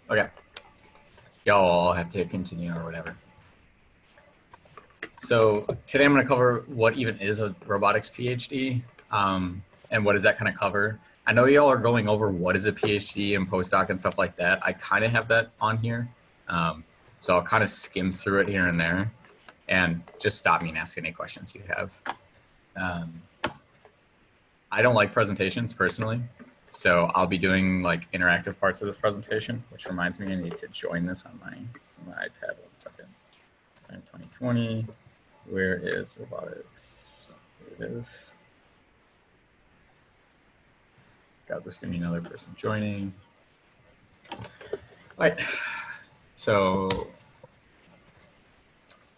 Okay. Y'all all have to continue or whatever. So today I'm going to cover what even is a robotics PhD, and what does that kind of cover. I know y'all are going over what is a PhD and postdoc and stuff like that. I kind of have that on here. So I'll kind of skim through it here and there, and just stop me and ask any questions you have. I don't like presentations personally, so I'll be doing like interactive parts of this presentation, which reminds me I need to join this on my iPad. 1 second. 2020. Where is robotics? Here it is. God, there's going to be another person joining. All right. So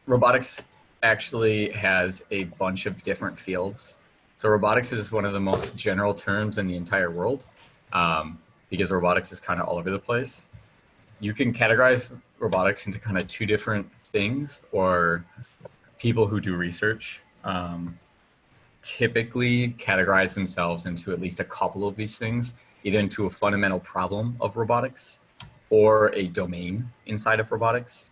robotics actually has a bunch of different fields. So robotics is one of the most general terms in the entire world, because robotics is kind of all over the place. You can categorize robotics into kind of two different things, or people who do research typically categorize themselves into at least a couple of these things, either into a fundamental problem of robotics or a domain inside of robotics.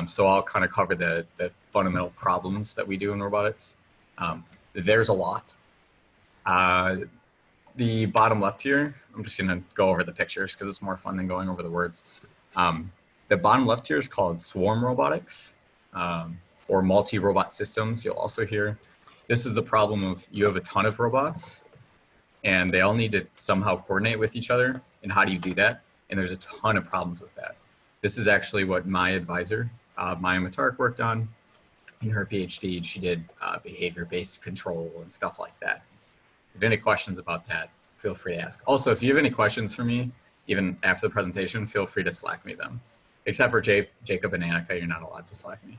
So I'll kind of cover the fundamental problems that we do in robotics. There's a lot. The bottom left here, I'm just going to go over the pictures because it's more fun than going over the words. The bottom left here is called swarm robotics, or multi-robot systems. You'll also hear. This is the problem of you have a ton of robots and they all need to somehow coordinate with each other. And how do you do that? And there's a ton of problems with that. This is actually what my advisor, Maya Matark, worked on in her PhD. She did behavior-based control and stuff like that. If you have any questions about that, feel free to ask. Also, if you have any questions for me, even after the presentation, feel free to Slack me them. Except for Jacob and Annika, you're not allowed to Slack me.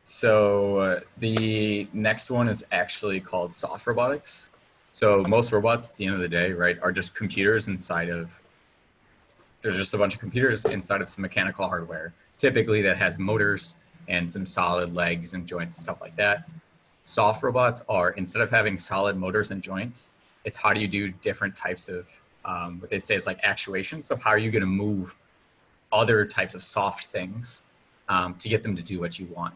So the next one is actually called soft robotics. So most robots at the end of the day, right, are just computers inside of, there's just a bunch of computers inside of some mechanical hardware, typically that has motors and some solid legs and joints and stuff like that. Soft robots are, instead of having solid motors and joints, it's how do you do different types of, what they'd say is like actuation. So how are you going to move other types of soft things to get them to do what you want?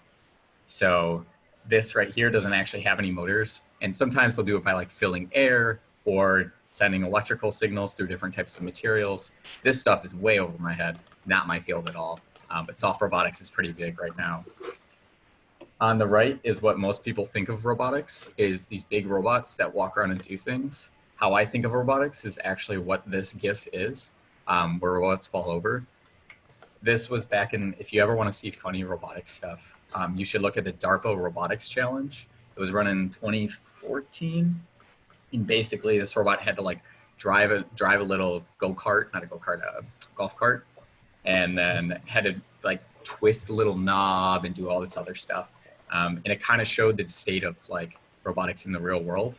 So this right here doesn't actually have any motors. And sometimes they'll do it by like filling air or sending electrical signals through different types of materials. This stuff is way over my head, not my field at all. But soft robotics is pretty big right now. On the right is what most people think of robotics, is these big robots that walk around and do things. How I think of robotics is actually what this GIF is, where robots fall over. This was back in, if you ever want to see funny robotics stuff, you should look at the DARPA Robotics Challenge. It was run in 2014. And basically this robot had to like drive a little go-kart, not a go-kart, a golf cart, and then had to like twist a little knob and do all this other stuff. And it kind of showed the state of like robotics in the real world.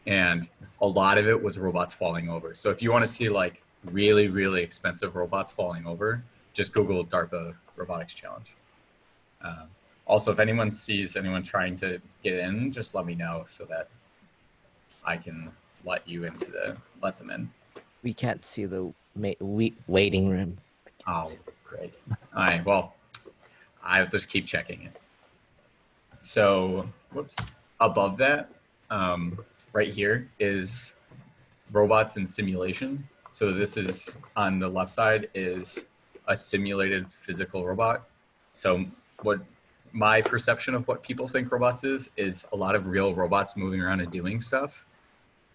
And a lot of it was robots falling over. So if you want to see like really, really expensive robots falling over, just Google DARPA Robotics Challenge. Also, if anyone sees anyone trying to get in, just let me know so that I can let them in. We can't see the waiting room. Oh, great. All right, well, I'll just keep checking it. So, whoops. Above that, right here is robots in simulation. So this is, on the left side, is a simulated physical robot. So what my perception of what people think robots is a lot of real robots moving around and doing stuff.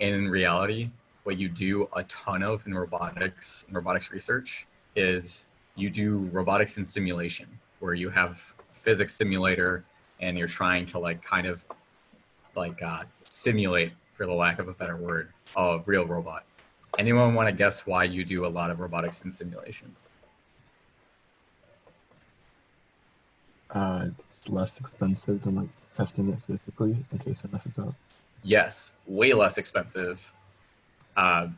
And in reality, what you do a ton of in robotics research is you do robotics in simulation, where you have physics simulator and you're trying to like kind of like simulate, for the lack of a better word, a real robot. Anyone want to guess why you do a lot of robotics in simulation? It's less expensive than like testing it physically in case it messes up. Yes, way less expensive.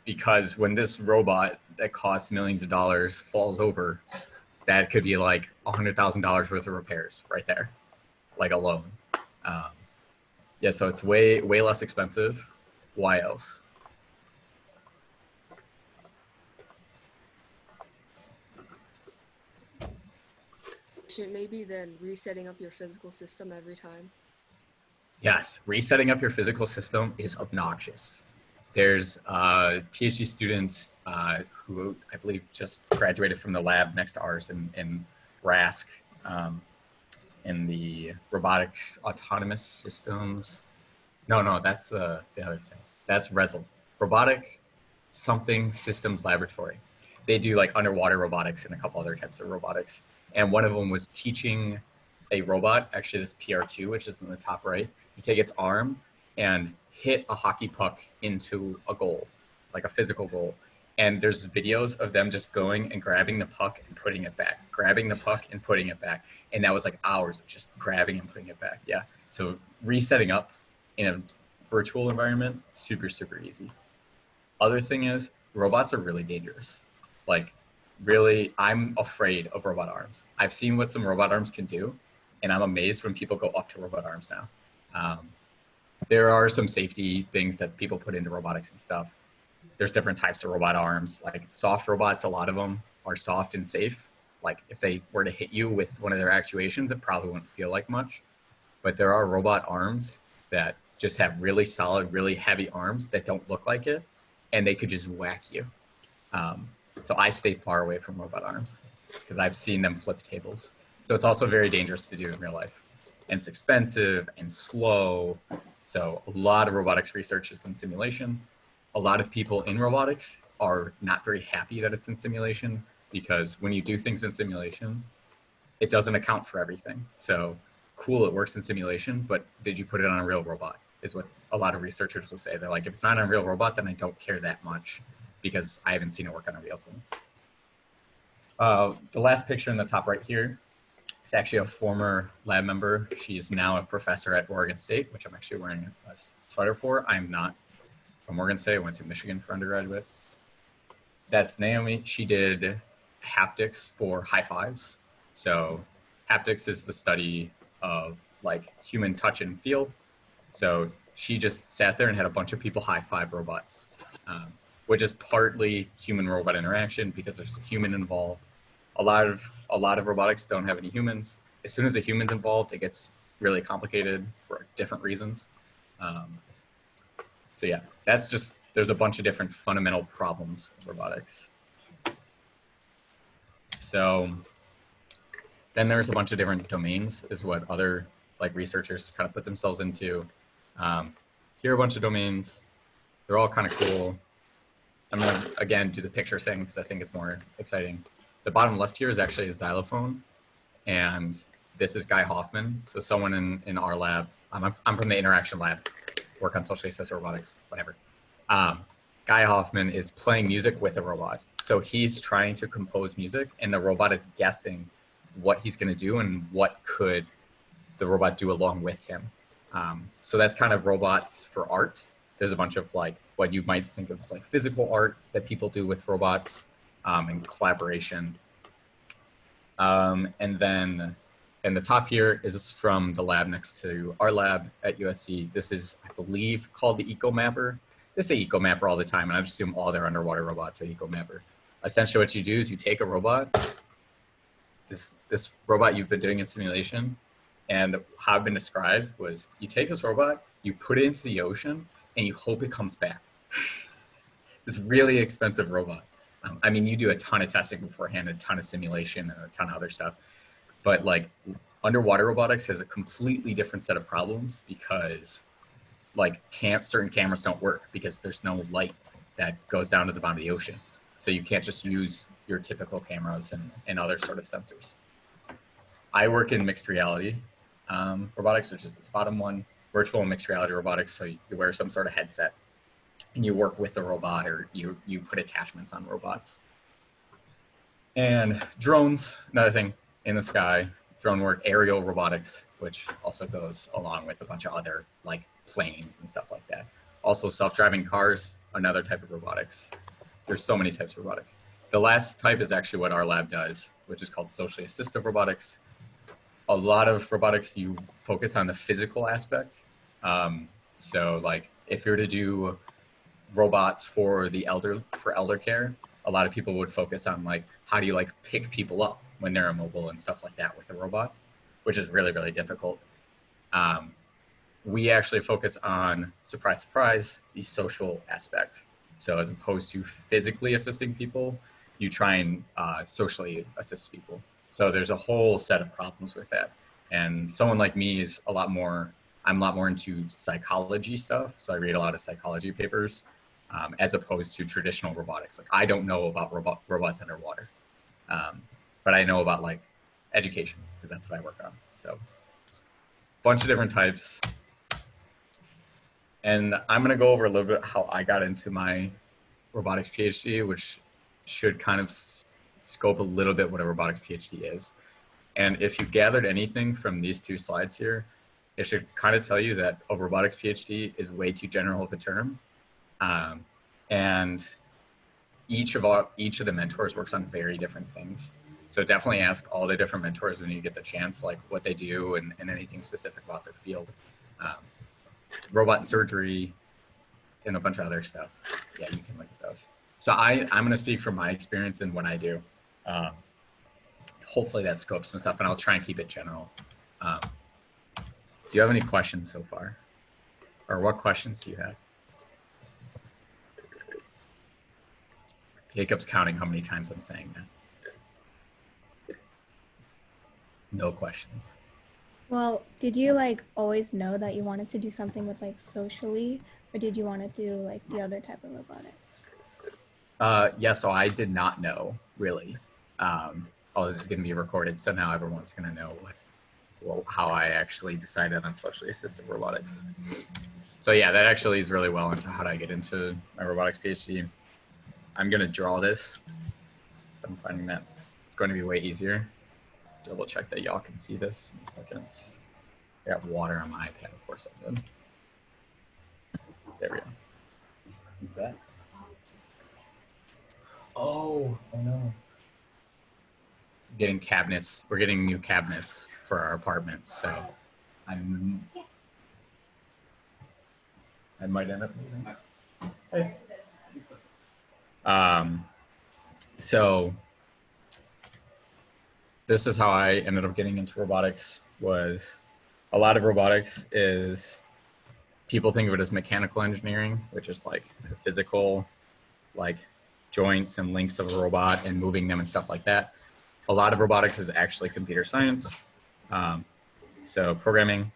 Because when this robot that costs millions of dollars falls over, that could be like $100,000 worth of repairs right there, like alone. Yeah, so it's way less expensive. Why else? efficient maybe than resetting up your physical system every time? Yes, resetting up your physical system is obnoxious. There's a PhD student who I believe just graduated from the lab next to ours in RASC, in the robotics autonomous systems. No, that's the other thing. That's RESL, Robotic Something Systems Laboratory. They do like underwater robotics and a couple other types of robotics. And one of them was teaching a robot, actually this PR2, which is in the top right, to take its arm and hit a hockey puck into a goal, like a physical goal. And there's videos of them just going and grabbing the puck and putting it back, grabbing the puck and putting it back. And that was like hours of just grabbing and putting it back. Yeah. So resetting up in a virtual environment, super, super easy. Other thing is, robots are really dangerous. Like, really, I'm afraid of robot arms. I've seen what some robot arms can do, and I'm amazed when people go up to robot arms now. There are some safety things that people put into robotics and stuff. There's different types of robot arms. Like soft robots, a lot of them are soft and safe. Like if they were to hit you with one of their actuations, it probably wouldn't feel like much. But there are robot arms that just have really solid, really heavy arms that don't look like it, and they could just whack you. So I stay far away from robot arms because I've seen them flip tables. So it's also very dangerous to do in real life. And it's expensive and slow. So a lot of robotics research is in simulation. A lot of people in robotics are not very happy that it's in simulation because when you do things in simulation, it doesn't account for everything. So cool, it works in simulation, but did you put it on a real robot is what a lot of researchers will say. They're like, if it's not on a real robot, then I don't care that much because I haven't seen it work on a real thing. The last picture in the top right here is actually a former lab member. She is now a professor at Oregon State, which I'm actually wearing a sweater for. I'm not from Oregon State. I went to Michigan for undergraduate. That's Naomi. She did haptics for high fives. So haptics is the study of like human touch and feel. So she just sat there and had a bunch of people high five robots, which is partly human robot interaction because there's a human involved. A lot of robotics don't have any humans. As soon as a human's involved, it gets really complicated for different reasons. So yeah, that's just, there's a bunch of different fundamental problems in robotics. So then there's a bunch of different domains is what other like researchers kind of put themselves into. Here are a bunch of domains. They're all kind of cool. I'm gonna, again, do the picture thing because I think it's more exciting. The bottom left here is actually a xylophone. And this is Guy Hoffman. So someone in our lab, I'm from the interaction lab, work on socially assisted robotics, whatever. Guy Hoffman is playing music with a robot. So he's trying to compose music and the robot is guessing what he's gonna do and what could the robot do along with him. So that's kind of robots for art. There's a bunch of like what you might think of as like physical art that people do with robots and collaboration. And then in the top here is from the lab next to our lab at USC. This is, I believe, called the Eco Mapper. They say Eco Mapper all the time, and I just assume all their underwater robots are Eco Mapper. Essentially what you do is you take a robot, this robot you've been doing in simulation, and how it's been described was you take this robot, you put it into the ocean, and you hope it comes back. This really expensive robot. I mean, you do a ton of testing beforehand, a ton of simulation, and a ton of other stuff. But like underwater robotics has a completely different set of problems because like certain cameras don't work because there's no light that goes down to the bottom of the ocean. So you can't just use your typical cameras and other sort of sensors. I work in mixed reality robotics, which is this bottom one, virtual and mixed reality robotics. So you wear some sort of headset and you work with the robot or you put attachments on robots. And drones, another thing in the sky, drone work, aerial robotics, which also goes along with a bunch of other like planes and stuff like that. Also self-driving cars, another type of robotics. There's so many types of robotics. The last type is actually what our lab does, which is called socially assistive robotics. A lot of robotics, you focus on the physical aspect. So like if you're to do robots for elder care, a lot of people would focus on like, how do you like pick people up? when they're immobile and stuff like that with a robot, which is really, really difficult. We actually focus on, surprise, surprise, the social aspect. So as opposed to physically assisting people, you try and socially assist people. So there's a whole set of problems with that. And someone like me is I'm a lot more into psychology stuff. So I read a lot of psychology papers as opposed to traditional robotics. Like I don't know about robots underwater, but I know about like education because that's what I work on. So bunch of different types. And I'm going to go over a little bit how I got into my robotics PhD, which should kind of scope a little bit what a robotics PhD is. And if you gathered anything from these two slides here, it should kind of tell you that a robotics PhD is way too general of a term. And each of the mentors works on very different things. So definitely ask all the different mentors when you get the chance, like what they do and anything specific about their field. Robot surgery and a bunch of other stuff. Yeah, you can look at those. So I'm going to speak from my experience and what I do. Hopefully that scopes some stuff, and I'll try and keep it general. Do you have any questions so far? Or what questions do you have? Jacob's counting how many times I'm saying that. No questions. Well, did you like always know that you wanted to do something with like socially, or did you want to do like the other type of robotics? Yeah, so I did not know really. This is going to be recorded, so now everyone's going to know how I actually decided on socially assisted robotics. So yeah, that actually is really well into how did I get into my robotics PhD. I'm going to draw this. I'm finding that it's going to be way easier. Double check that y'all can see this in a second. I got water on my iPad, of course I did. There we go. What's that? Oh no. Getting cabinets. We're getting new cabinets for our apartment, so I might end up moving. Hey. So this is how I ended up getting into robotics. Was a lot of robotics is people think of it as mechanical engineering, which is like the physical, like joints and links of a robot and moving them and stuff like that. A lot of robotics is actually computer science. So programming,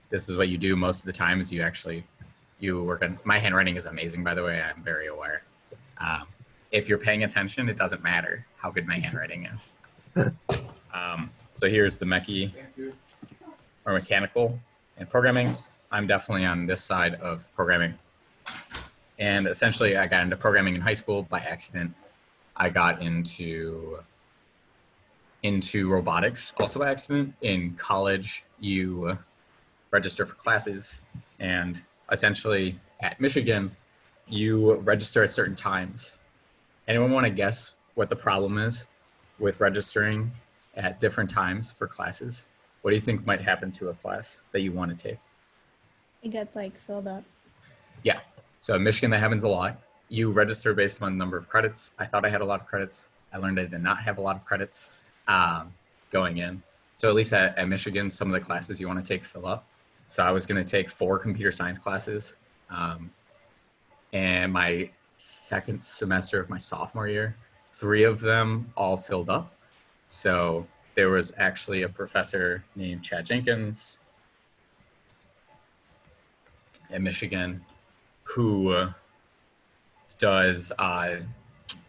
this is what you do most of the time is you work on, my handwriting is amazing, by the way, I'm very aware. If you're paying attention, it doesn't matter how good my handwriting is. So here's the mechie or mechanical and programming. I'm definitely on this side of programming. And essentially I got into programming in high school by accident. I got into robotics also by accident. In college, you register for classes, and essentially at Michigan, you register at certain times. Anyone want to guess what the problem is with registering at different times for classes? What do you think might happen to a class that you want to take? It gets like filled up. Yeah. So in Michigan, that happens a lot. You register based on the number of credits. I thought I had a lot of credits. I learned I did not have a lot of credits going in. So at least at Michigan, some of the classes you want to take fill up. So I was going to take 4 computer science classes. And my second semester of my sophomore year, 3 of them all filled up. So there was actually a professor named Chad Jenkins at Michigan who does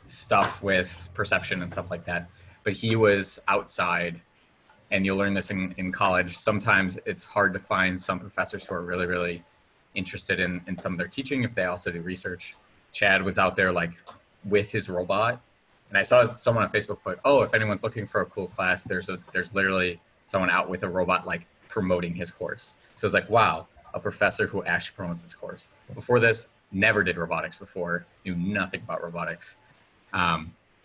stuff with perception and stuff like that. But he was outside, and you'll learn this in college. Sometimes it's hard to find some professors who are really, really interested in some of their teaching if they also do research. Chad was out there like with his robot. And I saw someone on Facebook put, oh, if anyone's looking for a cool class, there's literally someone out with a robot like promoting his course. So it's like, wow, a professor who actually promotes his course. Before this, never did robotics before, knew nothing about robotics.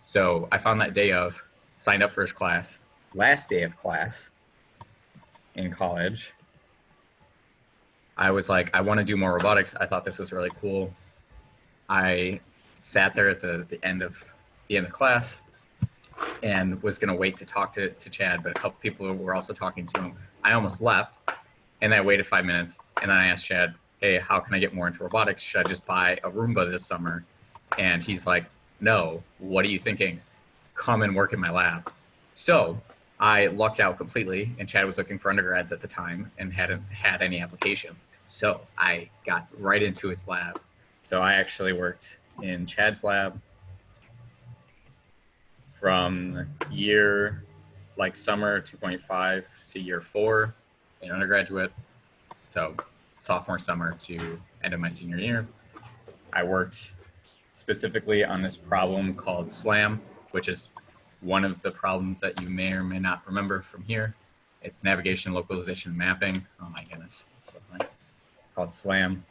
So I found that day of, signed up for his class, last day of class in college. I was like, I want to do more robotics. I thought this was really cool. I sat there at the end of class, and was going to wait to talk to Chad, but a couple people were also talking to him. I almost left, and I waited 5 minutes, and then I asked Chad, hey, how can I get more into robotics? Should I just buy a Roomba this summer? And he's like, no, what are you thinking? Come and work in my lab. So I lucked out completely, and Chad was looking for undergrads at the time and hadn't had any application. So I got right into his lab. So I actually worked in Chad's lab from year, like summer 2.5 to year 4 in undergraduate. So sophomore summer to end of my senior year. I worked specifically on this problem called SLAM, which is one of the problems that you may or may not remember from here. It's navigation, localization, mapping. Oh my goodness, it's so funny. Called SLAM.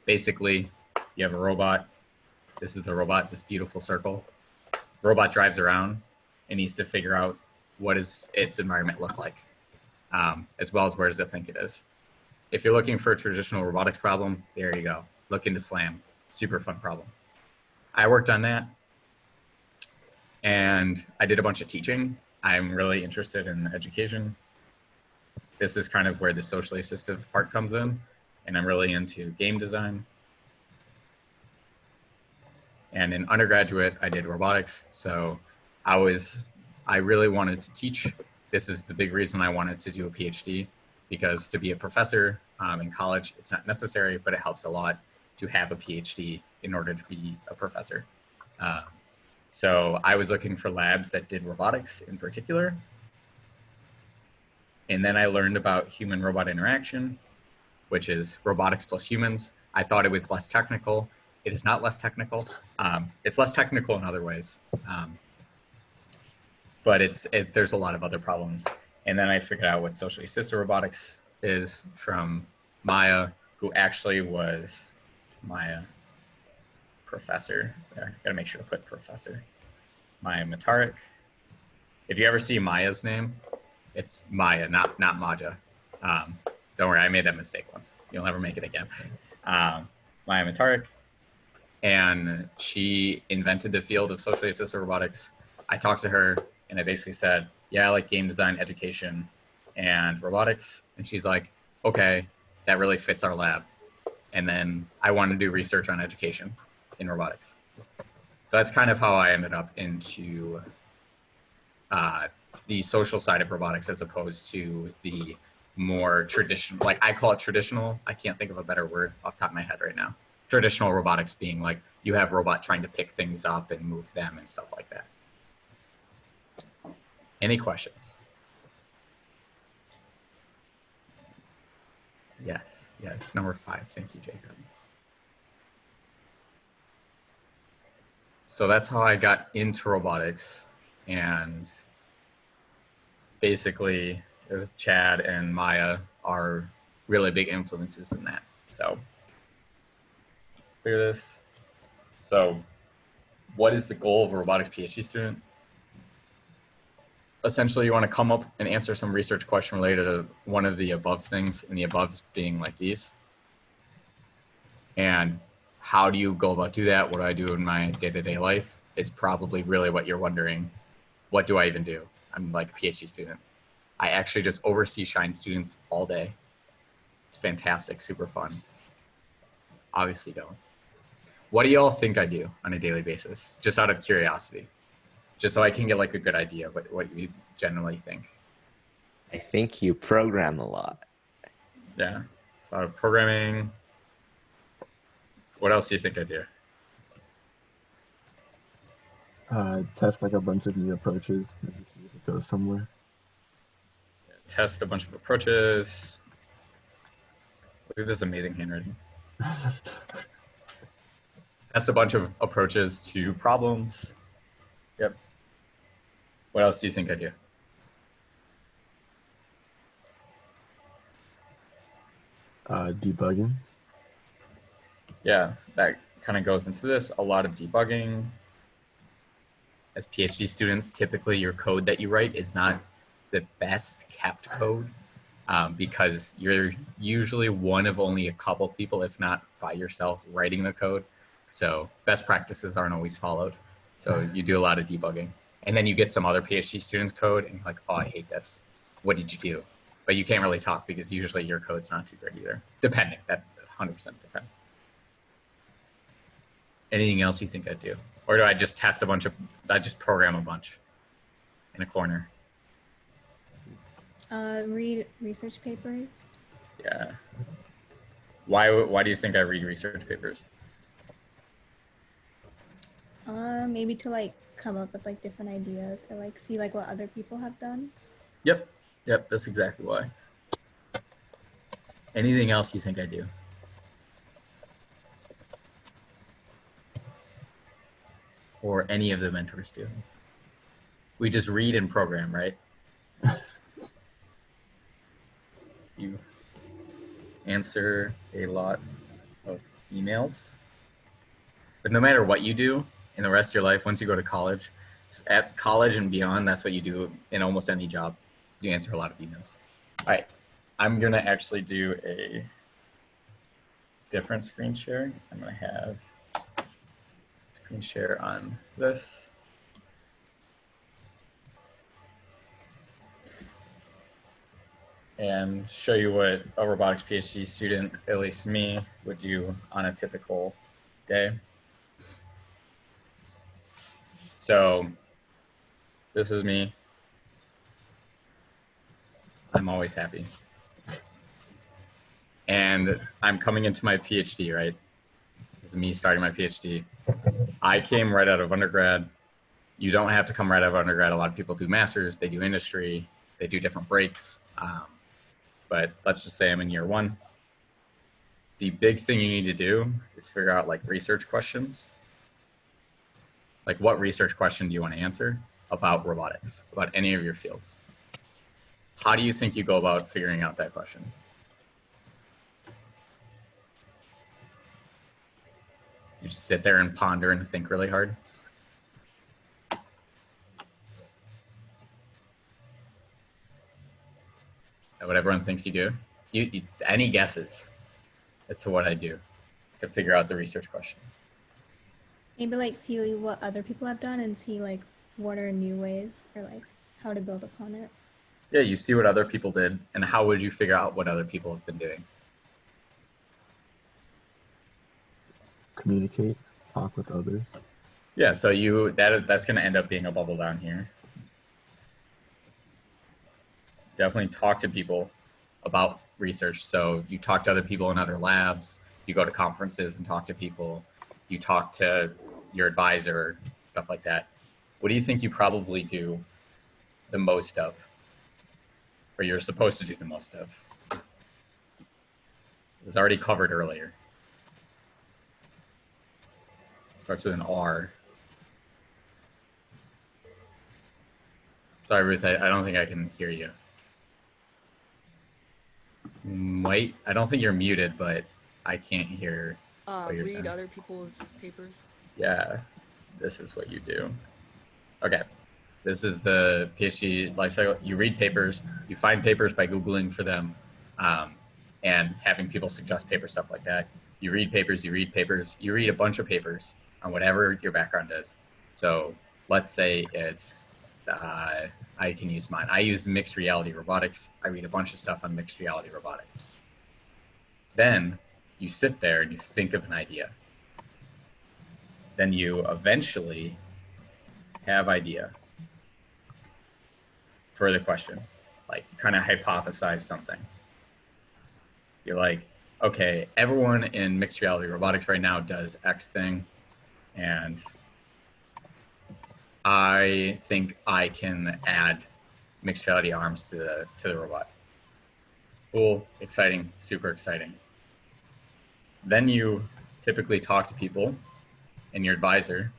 Basically, you have a robot. This is the robot, this beautiful circle. Robot drives around and needs to figure out what does its environment look like, as well as where does it think it is. If you're looking for a traditional robotics problem, there you go. Look into SLAM. Super fun problem. I worked on that, and I did a bunch of teaching. I'm really interested in education. This is kind of where the socially assistive part comes in, and I'm really into game design. And in undergraduate, I did robotics. So I really wanted to teach. This is the big reason I wanted to do a PhD, because to be a professor in college, it's not necessary, but it helps a lot to have a PhD in order to be a professor. So I was looking for labs that did robotics in particular. And then I learned about human-robot interaction, which is robotics plus humans. I thought it was less technical. It is not less technical. It's less technical in other ways, but there's a lot of other problems. And then I figured out what socially assisted robotics is from Maya, who actually was Maya professor. There, gotta make sure to put professor. Maya Matarik. If you ever see Maya's name, it's Maya, not Maja. Don't worry, I made that mistake once. You'll never make it again. Maya Matarik. And she invented the field of socially assisted robotics. I talked to her and I basically said, yeah, I like game design, education, and robotics. And she's like, okay, that really fits our lab. And then I wanted to do research on education in robotics. So that's kind of how I ended up into the social side of robotics, as opposed to the more traditional, like I call it traditional. I can't think of a better word off the top of my head right now. Traditional robotics being like you have robot trying to pick things up and move them and stuff like that. Any questions? Yes, number 5. Thank you, Jacob. So that's how I got into robotics, and basically there's Chad and Maya are really big influences in that. So clear this. So what is the goal of a robotics PhD student? Essentially, you want to come up and answer some research question related to one of the above things, and the aboves being like these. And how do you go about do that? What do I do in my day-to-day life? Is probably really what you're wondering. What do I even do? I'm like a PhD student. I actually just oversee Shine students all day. It's fantastic, super fun. Obviously don't. What do y'all think I do on a daily basis? Just out of curiosity. Just so I can get like a good idea of what you generally think. I think you program a lot. Yeah, a lot of programming. What else do you think I do? Test like a bunch of new approaches, maybe see if it goes somewhere. Test a bunch of approaches. Look at this amazing handwriting. Test a bunch of approaches to problems. Yep. What else do you think I do? Debugging. Yeah, that kind of goes into this. A lot of debugging. As PhD students, typically your code that you write is not the best kept code because you're usually one of only a couple people, if not by yourself, writing the code. So best practices aren't always followed. So you do a lot of debugging. And then you get some other PhD student's code and you're like, oh, I hate this. What did you do? But you can't really talk because usually your code's not too great either. Depending, that 100% depends. Anything else you think I'd do? Or do I just test a bunch of, I just program a bunch in a corner? Read research papers. Yeah. Why do you think I read research papers? Maybe to like come up with like different ideas or like see like what other people have done. Yep, that's exactly why. Anything else you think I do? Or any of the mentors do? We just read and program, right? You answer a lot of emails. But no matter what you do in the rest of your life, once you go to college, at college and beyond, that's what you do in almost any job. You answer a lot of emails. All right, I'm gonna actually do a different screen share. I'm gonna have screen share on this. And show you what a robotics PhD student, at least me, would do on a typical day. So this is me. I'm always happy. And I'm coming into my PhD, right? This is me starting my PhD. I came right out of undergrad. You don't have to come right out of undergrad. A lot of people do masters, they do industry, they do different breaks. But let's just say I'm in year one. The big thing you need to do is figure out like research questions. Like what research question do you want to answer about robotics, about any of your fields? How do you think you go about figuring out that question? You just sit there and ponder and think really hard? Is that what everyone thinks you do? Any guesses as to what I do to figure out the research question? Maybe like see what other people have done and see like what are new ways or like how to build upon it. Yeah, you see what other people did, and how would you figure out what other people have been doing? Communicate, talk with others. Yeah, so that's going to end up being a bubble down here. Definitely talk to people about research. So you talk to other people in other labs, you go to conferences and talk to people, you talk to your advisor, stuff like that. What do you think you probably do the most of? Or you're supposed to do the most of? It was already covered earlier. Starts with an R. Sorry, Ruth, I don't think I can hear you. Wait, I don't think you're muted, but I can't hear what you're read saying. other people's papers. Yeah, this is what you do. Okay, this is the PhD lifecycle. You read papers, you find papers by Googling for them, and having people suggest paper stuff like that. You read papers, you read a bunch of papers on whatever your background is. So let's say it's, I can use mine. I use mixed reality robotics. I read a bunch of stuff on mixed reality robotics. Then you sit there and you think of an idea. Then you eventually have idea for the question. Like you kind of hypothesize something. You're like, okay, everyone in mixed reality robotics right now does X thing, and I think I can add mixed reality arms to the robot. Cool, exciting, super exciting. Then you typically talk to people and your advisor.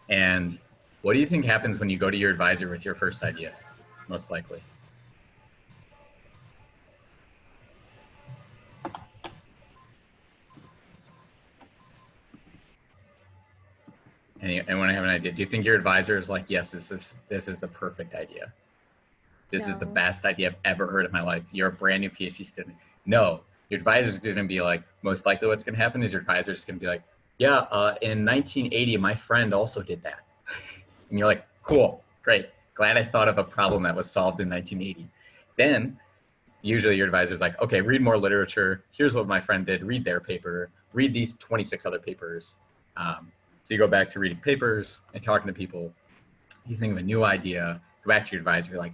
And what do you think happens when you go to your advisor with your first idea, most likely? Anyone have an idea? Do you think your advisor is like, yes, this is the perfect idea. This is the No. best idea I've ever heard in my life. You're a brand new PhD student. No, your advisor is going to be like, most likely what's going to happen is your advisor is going to be like, yeah, in 1980, my friend also did that. And you're like, cool, great. Glad I thought of a problem that was solved in 1980. Then usually your advisor's like, okay, read more literature. Here's what my friend did. Read their paper. Read these 26 other papers. So you go back to reading papers and talking to people. You think of a new idea, go back to your advisor. You're like,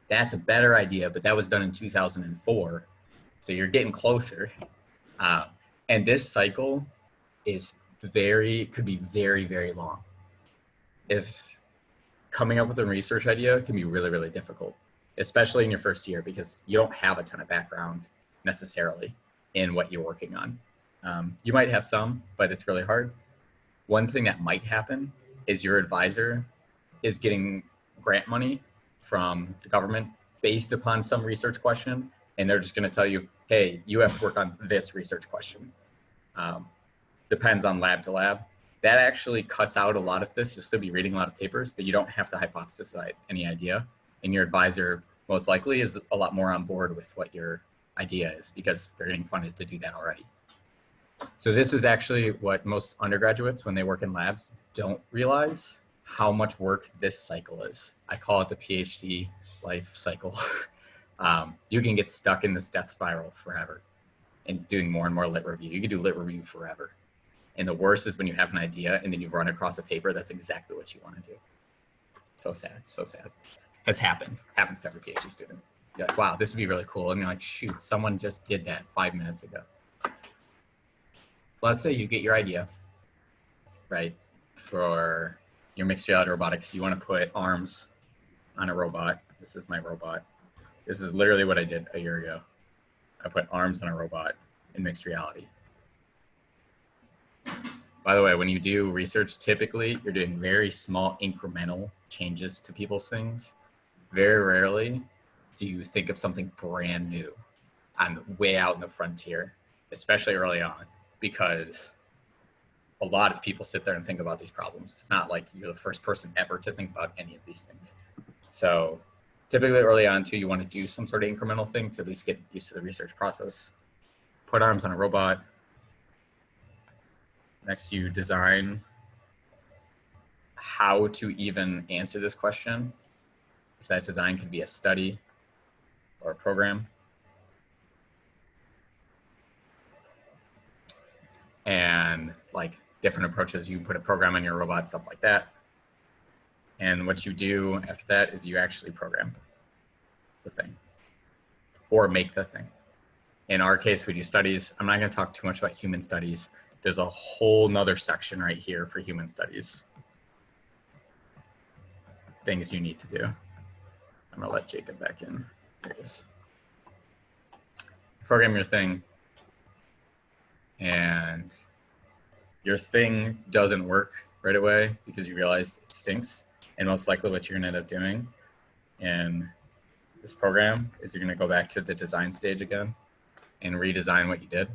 that's a better idea, but that was done in 2004. So you're getting closer. And this cycle is could be very, very long. If coming up with a research idea can be really, really difficult, especially in your first year, because you don't have a ton of background necessarily in what you're working on. You might have some, but it's really hard. One thing that might happen is your advisor is getting grant money from the government based upon some research question, and they're just going to tell you, hey, you have to work on this research question. Depends on lab to lab. That actually cuts out a lot of this. You'll still be reading a lot of papers, but you don't have to hypothesize any idea. And your advisor most likely is a lot more on board with what your idea is because they're getting funded to do that already. So this is actually what most undergraduates, when they work in labs, don't realize how much work this cycle is. I call it the PhD life cycle. You can get stuck in this death spiral forever and doing more and more lit review. You can do lit review forever. And the worst is when you have an idea and then you run across a paper that's exactly what you want to do. So sad, so sad. Has happened, happens to every PhD student. You're like, wow, this would be really cool. And you're like, shoot, someone just did that 5 minutes ago. Let's say you get your idea, right? For your mixed reality robotics, you want to put arms on a robot. This is my robot. This is literally what I did a year ago. I put arms on a robot in mixed reality. By the way, when you do research, typically you're doing very small incremental changes to people's things. Very rarely do you think of something brand new on way out in the frontier, especially early on, because a lot of people sit there and think about these problems. It's not like you're the first person ever to think about any of these things. So typically early on too, you want to do some sort of incremental thing to at least get used to the research process. Put arms on a robot. Next, you design how to even answer this question. If that design could be a study or a program. And like different approaches, you put a program on your robot, stuff like that. And what you do after that is you actually program the thing or make the thing. In our case, we do studies. I'm not going to talk too much about human studies. There's a whole nother section right here for human studies. Things you need to do. I'm going to let Jacob back in. There he is. Program your thing. And your thing doesn't work right away because you realize it stinks. And most likely what you're going to end up doing in this program is you're going to go back to the design stage again and redesign what you did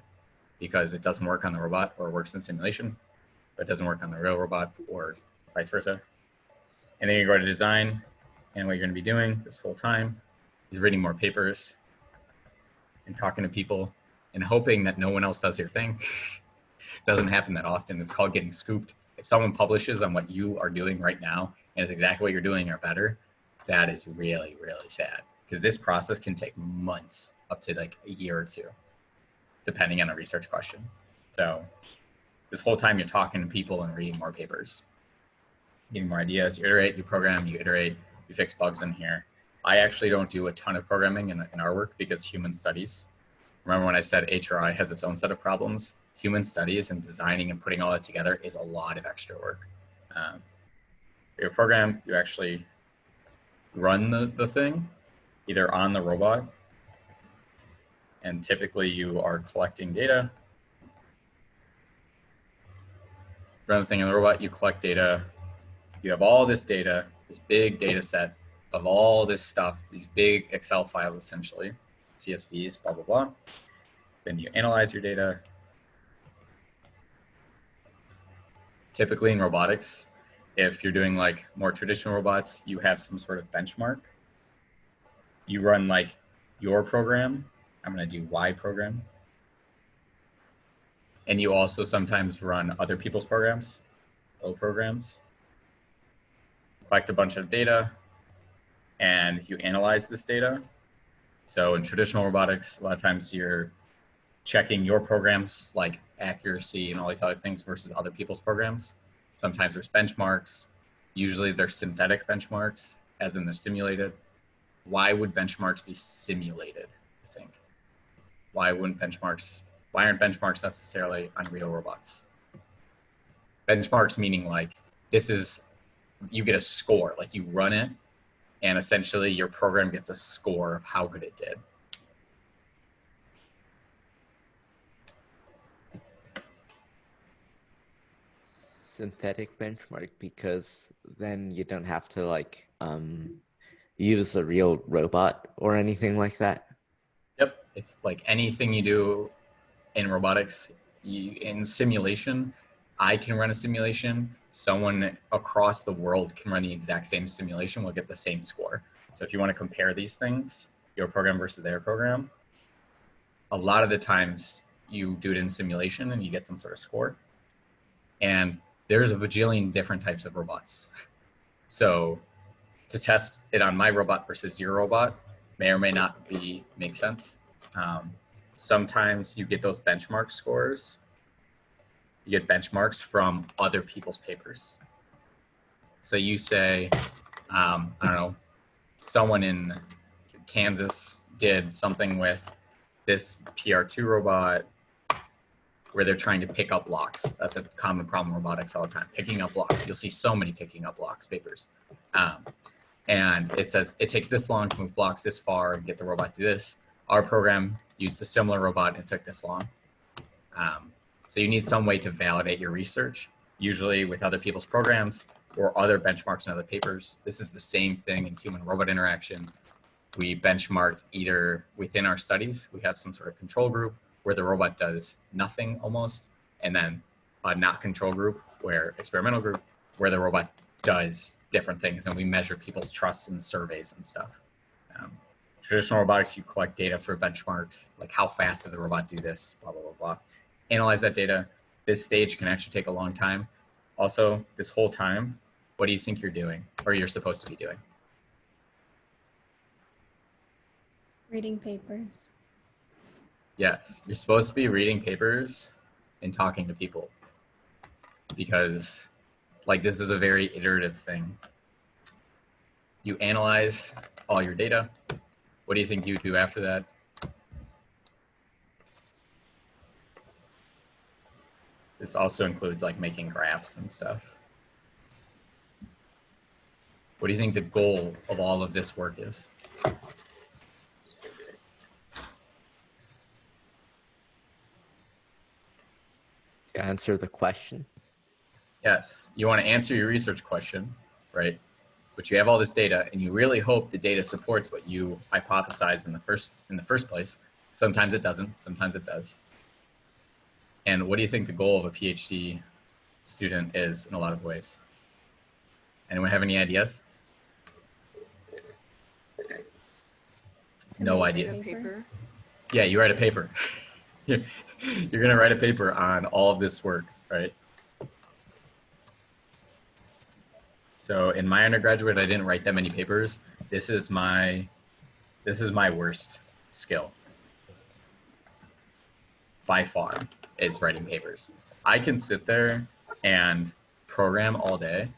because it doesn't work on the robot or works in simulation, but it doesn't work on the real robot or vice versa. And then you go to design, and what you're going to be doing this whole time is reading more papers and talking to people and hoping that no one else does your thing. It doesn't happen that often. It's called getting scooped. If someone publishes on what you are doing right now and it's exactly what you're doing or better, that is really, really sad because this process can take months, up to like a year or two, depending on a research question. So this whole time you're talking to people and reading more papers, getting more ideas. You iterate, you program, you iterate, you fix bugs in here. I actually don't do a ton of programming in our work because human studies. Remember when I said HRI has its own set of problems? Human studies and designing and putting all that together is a lot of extra work. Your program, you actually run the thing either on the robot, and typically you are collecting data. Run the thing on the robot, you collect data. You have all this data, this big data set of all this stuff, these big Excel files essentially, CSVs, blah, blah, blah. Then you analyze your data. Typically in robotics, if you're doing like more traditional robots, you have some sort of benchmark. You run like your program. I'm going to do Y program. And you also sometimes run other people's programs, O programs. collect a bunch of data, and you analyze this data. So in traditional robotics, a lot of times you're checking your programs like accuracy and all these other things versus other people's programs. Sometimes there's benchmarks. Usually they're synthetic benchmarks, as in they're simulated. Why would benchmarks be simulated, I think? Why aren't benchmarks necessarily on real robots? Benchmarks meaning like, you get a score, like you run it, and essentially your program gets a score of how good it did. Synthetic benchmark, because then you don't have to like use a real robot or anything like that. Yep, it's like anything you do in robotics, in simulation, I can run a simulation. Someone across the world can run the exact same simulation, will get the same score. So if you want to compare these things, your program versus their program, a lot of the times you do it in simulation and you get some sort of score. And there's a bajillion different types of robots. So to test it on my robot versus your robot may or may not make sense. Sometimes you get those benchmark scores. You get benchmarks from other people's papers. So you say, I don't know, someone in Kansas did something with this PR2 robot where they're trying to pick up blocks. That's a common problem in robotics all the time, picking up blocks. You'll see so many picking up blocks papers. And it says it takes this long to move blocks this far and get the robot to do this. Our program used a similar robot and it took this long. So you need some way to validate your research, usually with other people's programs or other benchmarks in other papers. This is the same thing in human-robot interaction. We benchmark either within our studies, we have some sort of control group where the robot does nothing almost, and then a not control group, experimental group, where the robot does different things, and we measure people's trusts in surveys and stuff. Traditional robotics, you collect data for benchmarks, like how fast did the robot do this, blah, blah, blah, blah. Analyze that data. This stage can actually take a long time. Also, this whole time, what do you think you're doing, or you're supposed to be doing? Reading papers. Yes, you're supposed to be reading papers and talking to people, because like this is a very iterative thing. You analyze all your data. What do you think you do after that? This also includes like making graphs and stuff. What do you think the goal of all of this work is? To answer the question. Yes, you want to answer your research question, right? But you have all this data and you really hope the data supports what you hypothesized in the first place. Sometimes it doesn't, sometimes it does. And what do you think the goal of a PhD student is in a lot of ways? Anyone have any ideas? No idea. A paper. Yeah, you write a paper. You're going to write a paper on all of this work, right? So in my undergraduate, I didn't write that many papers. This is my worst skill by far, is writing papers. I can sit there and program all day,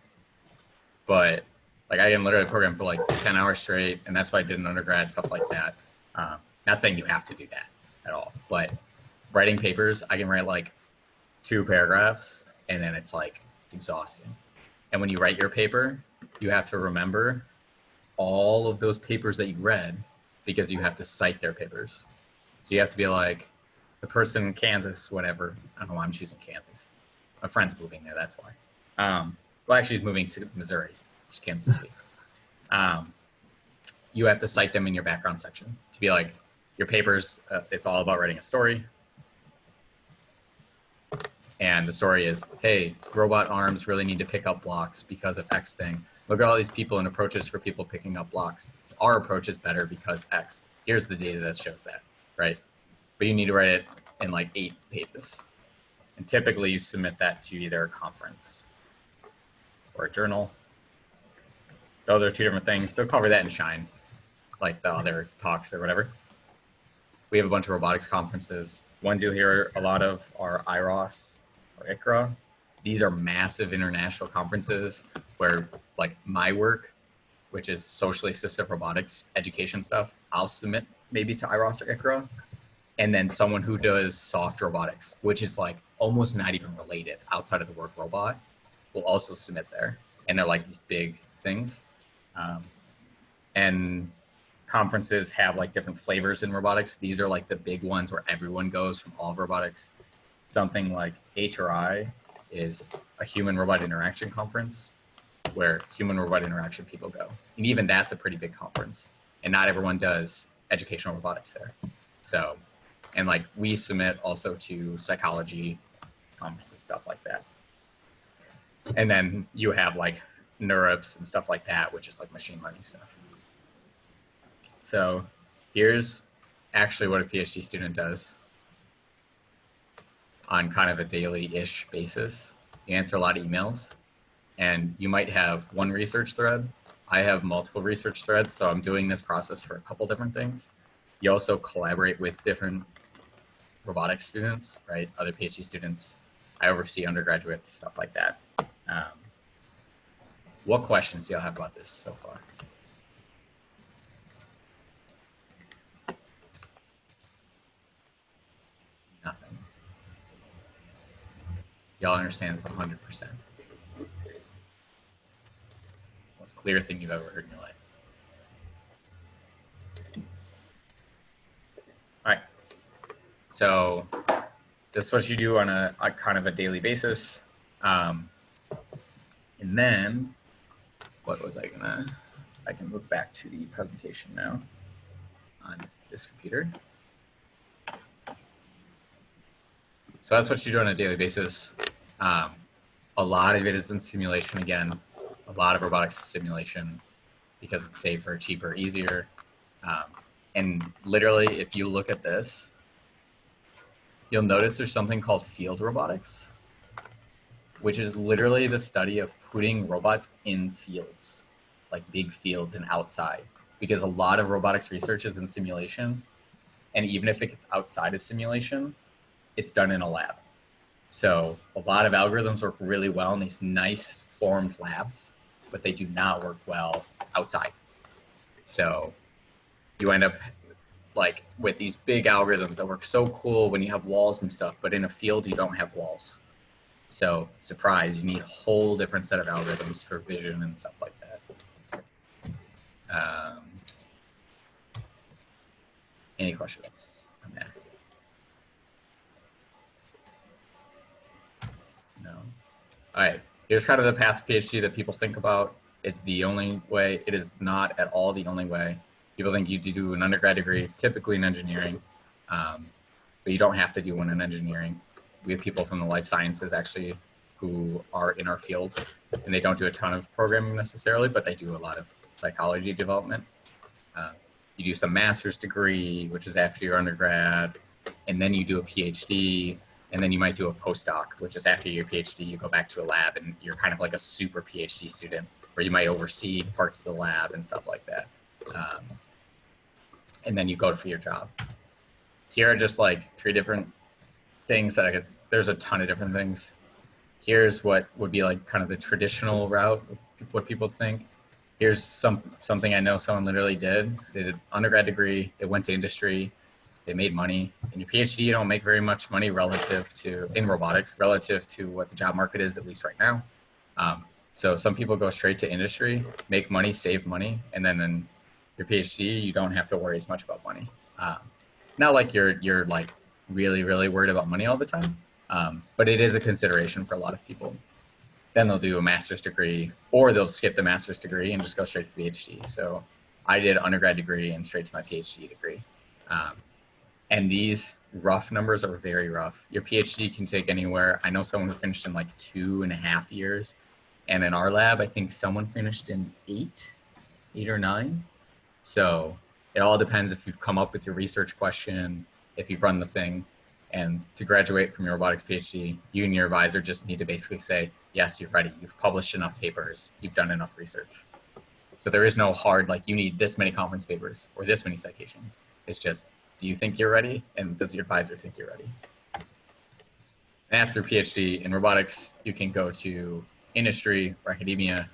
but like I can literally program for like 10 hours straight, and that's why I did an undergrad, stuff like that. Not saying you have to do that at all, but writing papers, I can write like 2 paragraphs and then it's like exhausting. And when you write your paper, you have to remember all of those papers that you read because you have to cite their papers. So you have to be like, the person in Kansas, whatever. I don't know why I'm choosing Kansas. My friend's moving there, that's why. Well, actually, he's moving to Missouri, which is Kansas City. You have to cite them in your background section to be like, your papers, it's all about writing a story. And the story is, hey, robot arms really need to pick up blocks because of X thing. Look at all these people and approaches for people picking up blocks. Our approach is better because X. Here's the data that shows that, right? But you need to write it in like 8 pages. And typically you submit that to either a conference or a journal. those are two different things. They'll cover that in Shine, like the other talks or whatever. We have a bunch of robotics conferences. Ones you'll hear a lot of are IROS or ICRA. These are massive international conferences where like my work, which is socially assistive robotics education stuff, I'll submit maybe to IROS or ICRA. And then someone who does soft robotics, which is like almost not even related outside of the word robot, will also submit there. And they're like these big things. And conferences have like different flavors in robotics. These are like the big ones where everyone goes from all of robotics. Something like HRI is a human robot interaction conference where human robot interaction people go. And even that's a pretty big conference. And not everyone does educational robotics there. So, and like we submit also to psychology conferences, stuff like that. And then you have like NeurIPS and stuff like that, which is like machine learning stuff. So here's actually what a PhD student does on kind of a daily-ish basis. You answer a lot of emails, and you might have one research thread. I have multiple research threads, so I'm doing this process for a couple different things. You also collaborate with different robotics students, right? Other PhD students. I oversee undergraduates, stuff like that. What questions do y'all have about this so far? Nothing. Y'all understand this 100%. Most clear thing you've ever heard in your life. All right. So this is what you do on a kind of a daily basis. And then what was I can move back to the presentation now on this computer. So that's what you do on a daily basis. A lot of it is in simulation again. A lot of robotics simulation because it's safer, cheaper, easier. And literally, if you look at this, you'll notice there's something called field robotics, which is literally the study of putting robots in fields, like big fields and outside. Because a lot of robotics research is in simulation. And even if it gets outside of simulation, it's done in a lab. So a lot of algorithms work really well in these nice formed labs, but they do not work well outside. So you end up like with these big algorithms that work so cool when you have walls and stuff, but in a field you don't have walls. So surprise, you need a whole different set of algorithms for vision and stuff like that. Any questions on that? No. All right, here's kind of the path to PhD that people think about. It's the only way. It is not at all the only way. People think you do an undergrad degree, typically in engineering, but you don't have to do one in engineering. We have people from the life sciences actually who are in our field, and they don't do a ton of programming necessarily, but they do a lot of psychology development. You do some master's degree, which is after your undergrad, and then you do a PhD, and then you might do a postdoc, which is after your PhD, you go back to a lab and you're kind of like a super PhD student, where you might oversee parts of the lab and stuff like that. And then you go for your job. Here are just like 3 different things that there's a ton of different things. Here's what would be like kind of the traditional route of what people think. Here's something I know someone literally did. They did undergrad degree, they went to industry, they made money. In your PhD, you don't make very much money in robotics, relative to what the job market is, at least right now. So some people go straight to industry, make money, save money, and then in your PhD, you don't have to worry as much about money. Not like you're like really, really worried about money all the time, but it is a consideration for a lot of people. Then they'll do a master's degree, or they'll skip the master's degree and just go straight to the PhD. So I did undergrad degree and straight to my PhD degree. And these rough numbers are very rough. Your PhD can take anywhere. I know someone who finished in like 2.5 years. And in our lab, I think someone finished in 8 or 9. So it all depends if you've come up with your research question, if you've run the thing. And to graduate from your robotics PhD, you and your advisor just need to basically say, yes, you're ready. You've published enough papers. You've done enough research. So there is no hard, like, you need this many conference papers or this many citations. It's just, do you think you're ready? And does your advisor think you're ready? And after PhD in robotics, you can go to industry or academia.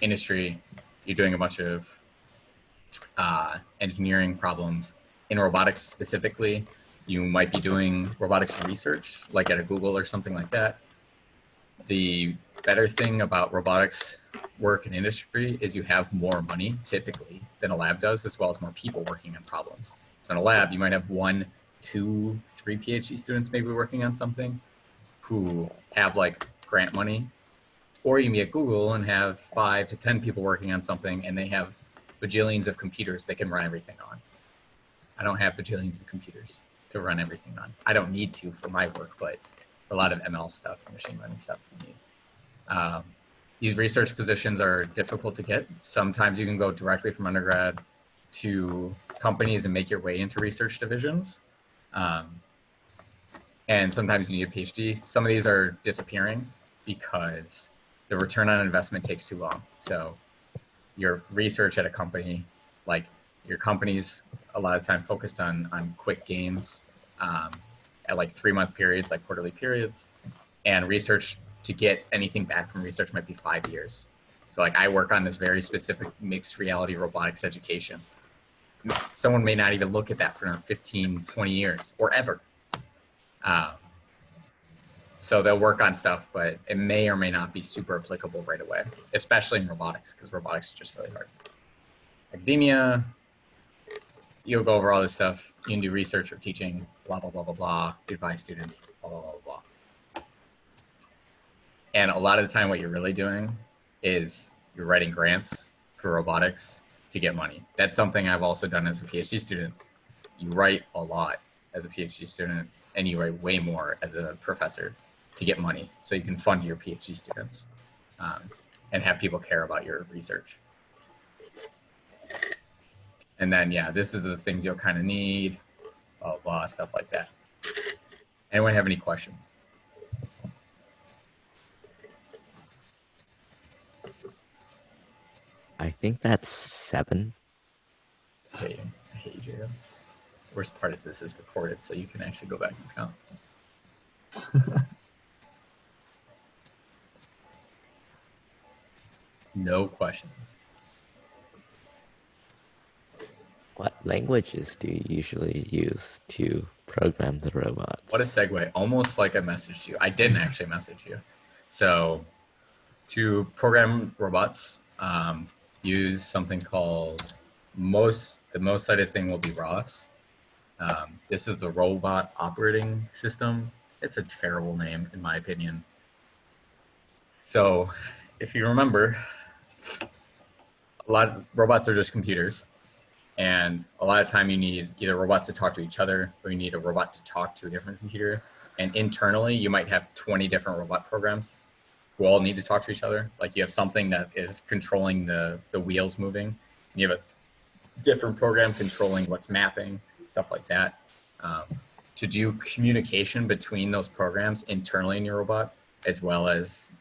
Industry, you're doing a bunch of engineering problems. In robotics specifically, you might be doing robotics research, like at a Google or something like that. The better thing about robotics work in industry is you have more money typically than a lab does, as well as more people working on problems. So in a lab, you might have 1, 2, 3 PhD students maybe working on something who have like grant money, or you can be at Google and have 5 to 10 people working on something and they have bajillions of computers they can run everything on. I don't have bajillions of computers to run everything on. I don't need to for my work, but a lot of ML stuff, machine learning stuff you need. These research positions are difficult to get. Sometimes you can go directly from undergrad to companies and make your way into research divisions. And sometimes you need a PhD. Some of these are disappearing because the return on investment takes too long. So your research at a company, like your company's a lot of time focused on quick gains at like 3-month periods, like quarterly periods. And research, to get anything back from research might be 5 years. So like I work on this very specific mixed reality robotics education. Someone may not even look at that for 15, 20 years or ever. So they'll work on stuff, but it may or may not be super applicable right away, especially in robotics, because robotics is just really hard. Academia, you'll go over all this stuff. You can do research or teaching, blah, blah, blah, blah, blah, advise students, blah, blah, blah, blah. And a lot of the time what you're really doing is you're writing grants for robotics to get money. That's something I've also done as a PhD student. You write a lot as a PhD student and you write way more as a professor to get money so you can fund your PhD students and have people care about your research. And then, yeah, this is the things you'll kind of need, blah, blah, blah, stuff like that. Anyone have any questions? I think that's 7. I hate you. Worst part is this is recorded, so you can actually go back and count. No questions. What languages do you usually use to program the robots? What a segue. Almost like I messaged you. I didn't actually message you. So to program robots, use something called the most cited thing will be ROS. This is the Robot Operating System. It's a terrible name, in my opinion. So if you remember, a lot of robots are just computers. And a lot of time you need either robots to talk to each other or you need a robot to talk to a different computer. And internally, you might have 20 different robot programs who all need to talk to each other. Like you have something that is controlling the wheels moving. And you have a different program controlling what's mapping, stuff like that. To do communication between those programs internally in your robot, as well as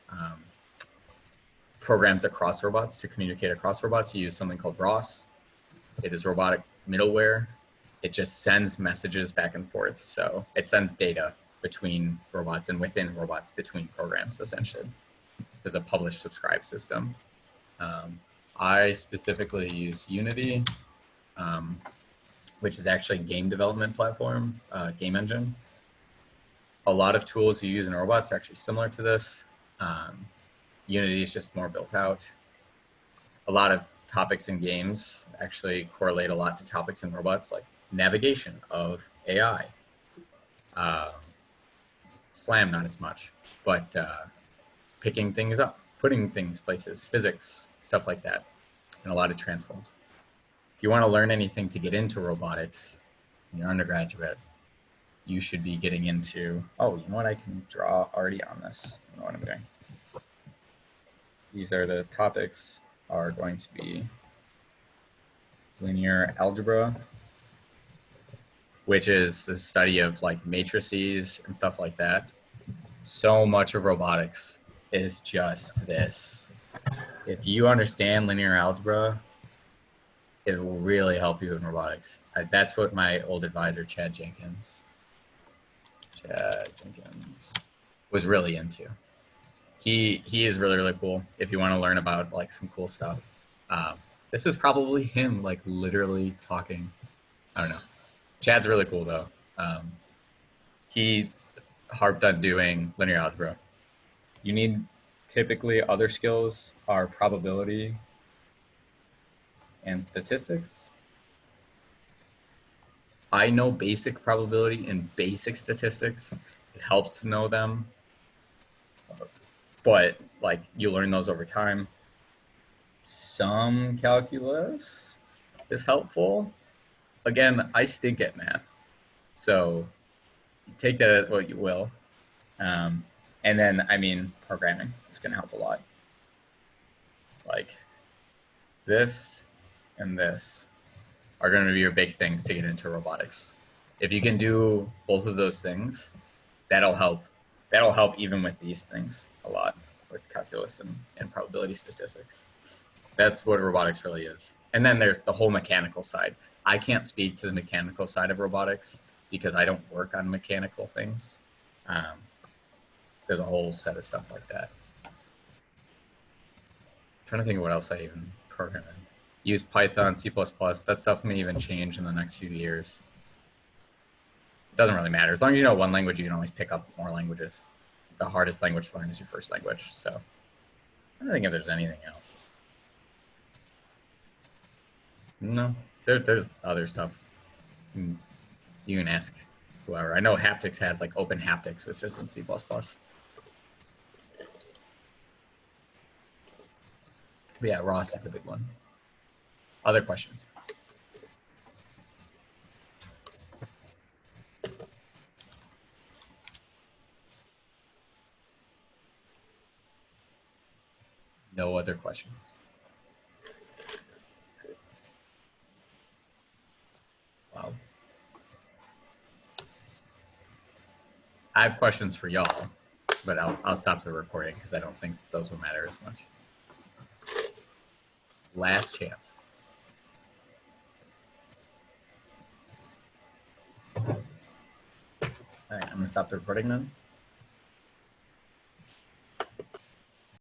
programs across robots to communicate across robots, you use something called ROS. It is robotic middleware. It just sends messages back and forth. So it sends data between robots and within robots between programs, essentially. There's a publish subscribe system. I specifically use Unity, which is actually a game development platform, game engine. A lot of tools you use in robots are actually similar to this. Unity is just more built out. A lot of topics in games actually correlate a lot to topics in robots, like navigation of AI. Slam, not as much, but picking things up, putting things places, physics, stuff like that, and a lot of transforms. If you want to learn anything to get into robotics in your undergraduate, you should be getting into, oh, you know what, I can draw already on this. I know what I'm doing. These are the topics are going to be linear algebra, which is the study of like matrices and stuff like that. So much of robotics is just this. if you understand linear algebra, it will really help you in robotics. That's what my old advisor, Chad Jenkins, was really into. He is really, really cool if you want to learn about like some cool stuff. This is probably him like literally talking. I don't know. Chad's really cool though. He harped on doing linear algebra. You need typically other skills are probability and statistics. I know basic probability and basic statistics. It helps to know them, but like you learn those over time. Some calculus is helpful. Again, I stink at math, so take that as what you will. And then, I mean, programming is going to help a lot. Like this and this are going to be your big things to get into robotics. If you can do both of those things, that'll help. That'll help even with these things a lot with calculus and probability statistics. That's what robotics really is. And then there's the whole mechanical side. I can't speak to the mechanical side of robotics because I don't work on mechanical things. There's a whole set of stuff like that. I'm trying to think of what else I even program in. Use Python, C++. That stuff may even change in the next few years. It doesn't really matter. As long as you know one language, you can always pick up more languages. The hardest language to learn is your first language. So I don't think if there's anything else. No, there's other stuff. You can ask whoever. I know haptics has like open haptics, which is in C++. But yeah, Ross is the big one. Other questions? No other questions. Wow. I have questions for y'all, but I'll stop the recording because I don't think those will matter as much. Last chance. All right, I'm gonna stop the recording then.